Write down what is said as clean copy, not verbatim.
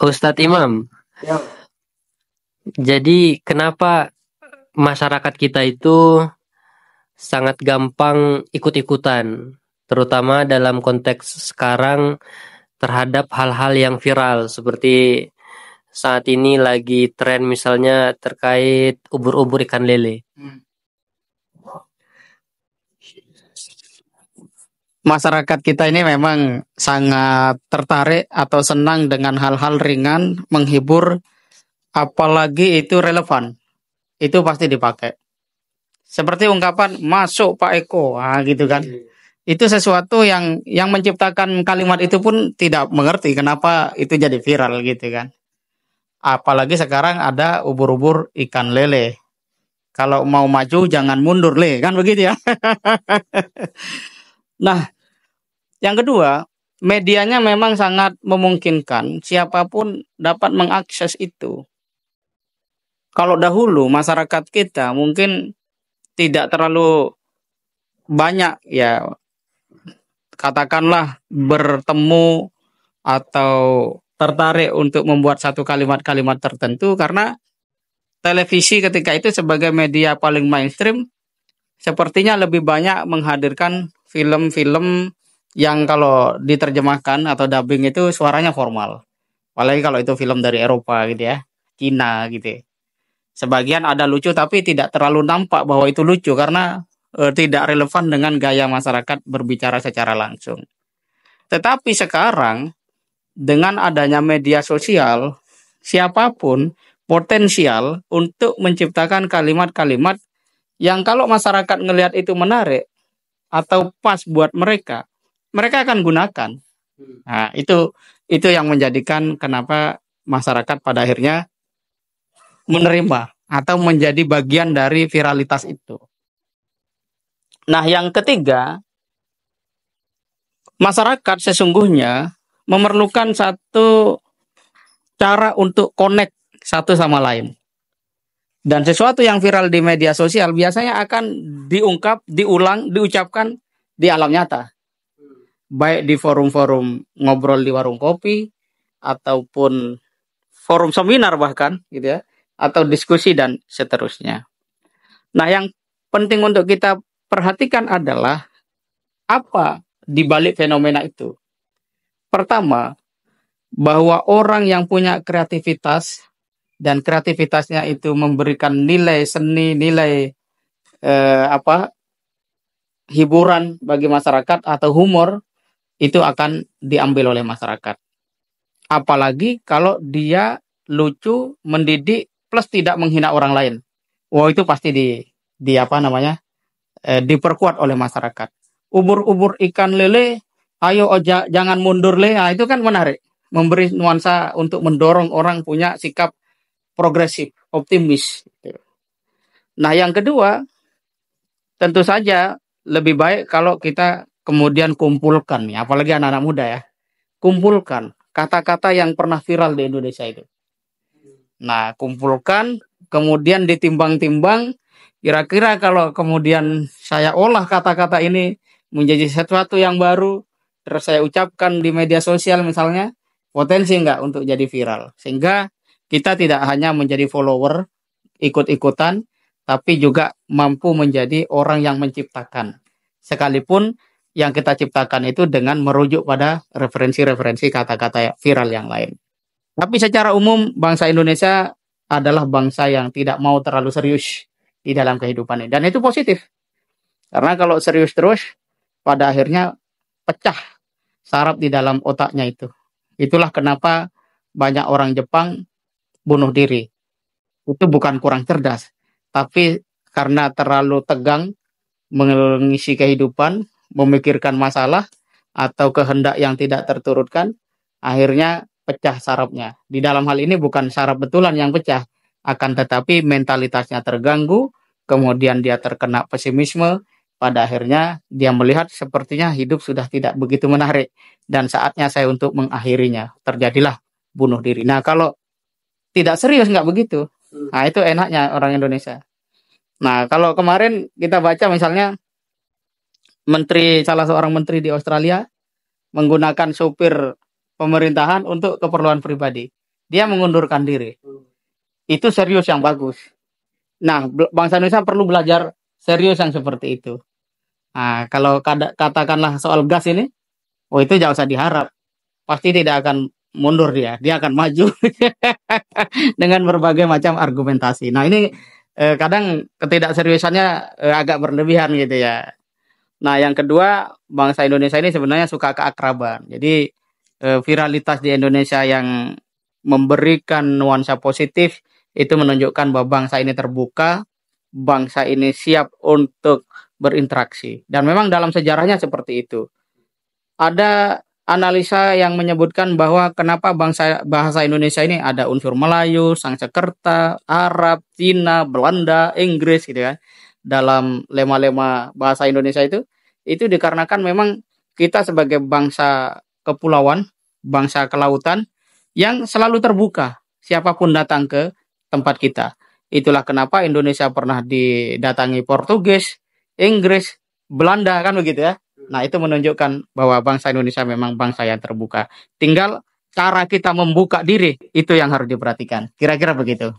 Ustadz Imam, Ya. jadi kenapa masyarakat kita itu sangat gampang ikut-ikutan, terutama dalam konteks sekarang terhadap hal-hal yang viral seperti saat ini lagi tren misalnya terkait ubur-ubur ikan lele. Masyarakat kita ini memang sangat tertarik atau senang dengan hal-hal ringan, menghibur, apalagi itu relevan. Itu pasti dipakai. Seperti ungkapan masuk Pak Eko, gitu kan. Itu sesuatu yang menciptakan kalimat itu pun tidak mengerti kenapa itu jadi viral gitu kan. Apalagi sekarang ada ubur-ubur ikan lele. Kalau mau maju jangan mundur le, kan begitu ya. Nah, yang kedua, medianya memang sangat memungkinkan siapapun dapat mengakses itu. Kalau dahulu masyarakat kita mungkin tidak terlalu banyak ya, katakanlah bertemu atau tertarik untuk membuat satu kalimat-kalimat tertentu karena televisi ketika itu sebagai media paling mainstream sepertinya lebih banyak menghadirkan film-film yang kalau diterjemahkan atau dubbing itu suaranya formal. Apalagi kalau itu film dari Eropa gitu ya, Cina gitu. Sebagian ada lucu tapi tidak terlalu nampak bahwa itu lucu karena tidak relevan dengan gaya masyarakat berbicara secara langsung. Tetapi sekarang dengan adanya media sosial, siapapun potensial untuk menciptakan kalimat-kalimat yang kalau masyarakat ngelihat itu menarik atau pas buat mereka, mereka akan gunakan. Nah, itu yang menjadikan kenapa masyarakat pada akhirnya menerima atau menjadi bagian dari viralitas itu. Nah, yang ketiga, masyarakat sesungguhnya memerlukan satu cara untuk connect satu sama lain. Dan sesuatu yang viral di media sosial biasanya akan diungkap, diulang, diucapkan di alam nyata. Baik di forum-forum ngobrol di warung kopi, ataupun forum seminar bahkan, gitu ya, atau diskusi dan seterusnya. Nah, yang penting untuk kita perhatikan adalah apa di balik fenomena itu. Pertama, bahwa orang yang punya kreativitas dan kreativitasnya itu memberikan nilai seni, nilai hiburan bagi masyarakat atau humor itu akan diambil oleh masyarakat. Apalagi kalau dia lucu, mendidik plus tidak menghina orang lain. Wah, itu pasti diperkuat oleh masyarakat. Ubur-ubur ikan lele, ayo jangan mundur le. Nah, itu kan menarik, memberi nuansa untuk mendorong orang punya sikap progresif, optimis. Nah, yang kedua, tentu saja lebih baik kalau kita kemudian kumpulkan, ya, apalagi anak-anak muda ya, kumpulkan kata-kata yang pernah viral di Indonesia itu. Nah, kumpulkan, kemudian ditimbang-timbang, kira-kira kalau kemudian saya olah kata-kata ini menjadi sesuatu yang baru, terus saya ucapkan di media sosial misalnya, potensi enggak untuk jadi viral. Sehingga kita tidak hanya menjadi follower, ikut-ikutan, tapi juga mampu menjadi orang yang menciptakan. Sekalipun yang kita ciptakan itu dengan merujuk pada referensi-referensi kata-kata viral yang lain. Tapi secara umum bangsa Indonesia adalah bangsa yang tidak mau terlalu serius di dalam kehidupan ini. Dan itu positif. Karena kalau serius terus, pada akhirnya pecah saraf di dalam otaknya itu. Itulah kenapa banyak orang Jepang bunuh diri. Itu bukan kurang cerdas, tapi karena terlalu tegang mengisi kehidupan, memikirkan masalah atau kehendak yang tidak terturutkan, akhirnya pecah sarafnya. Di dalam hal ini bukan saraf betulan yang pecah, akan tetapi mentalitasnya terganggu, kemudian dia terkena pesimisme, pada akhirnya dia melihat sepertinya hidup sudah tidak begitu menarik dan saatnya saya untuk mengakhirinya. Terjadilah bunuh diri. Nah, kalau tidak serius nggak begitu. Nah, itu enaknya orang Indonesia. Nah, kalau kemarin kita baca misalnya salah seorang menteri di Australia menggunakan supir pemerintahan untuk keperluan pribadi. dia mengundurkan diri. Itu serius yang bagus. Nah, bangsa Indonesia perlu belajar serius yang seperti itu. Nah, kalau katakanlah soal gas ini, oh itu jangan usah diharap. Pasti tidak akan mundur dia akan maju dengan berbagai macam argumentasi. Nah, ini kadang ketidakseriusannya agak berlebihan gitu ya. Nah, yang kedua, bangsa Indonesia ini sebenarnya suka keakraban. Jadi viralitas di Indonesia yang memberikan nuansa positif itu menunjukkan bahwa bangsa ini terbuka, bangsa ini siap untuk berinteraksi. Dan memang dalam sejarahnya seperti itu. Ada analisa yang menyebutkan bahwa kenapa bahasa Indonesia ini ada unsur Melayu, Sanskerta, Arab, Cina, Belanda, Inggris gitu kan. Dalam lema-lema bahasa Indonesia itu dikarenakan memang kita sebagai bangsa kepulauan, bangsa kelautan yang selalu terbuka siapapun datang ke tempat kita. Itulah kenapa Indonesia pernah didatangi Portugis, Inggris, Belanda kan begitu ya. Nah, itu menunjukkan bahwa bangsa Indonesia memang bangsa yang terbuka. Tinggal cara kita membuka diri itu yang harus diperhatikan. Kira-kira begitu.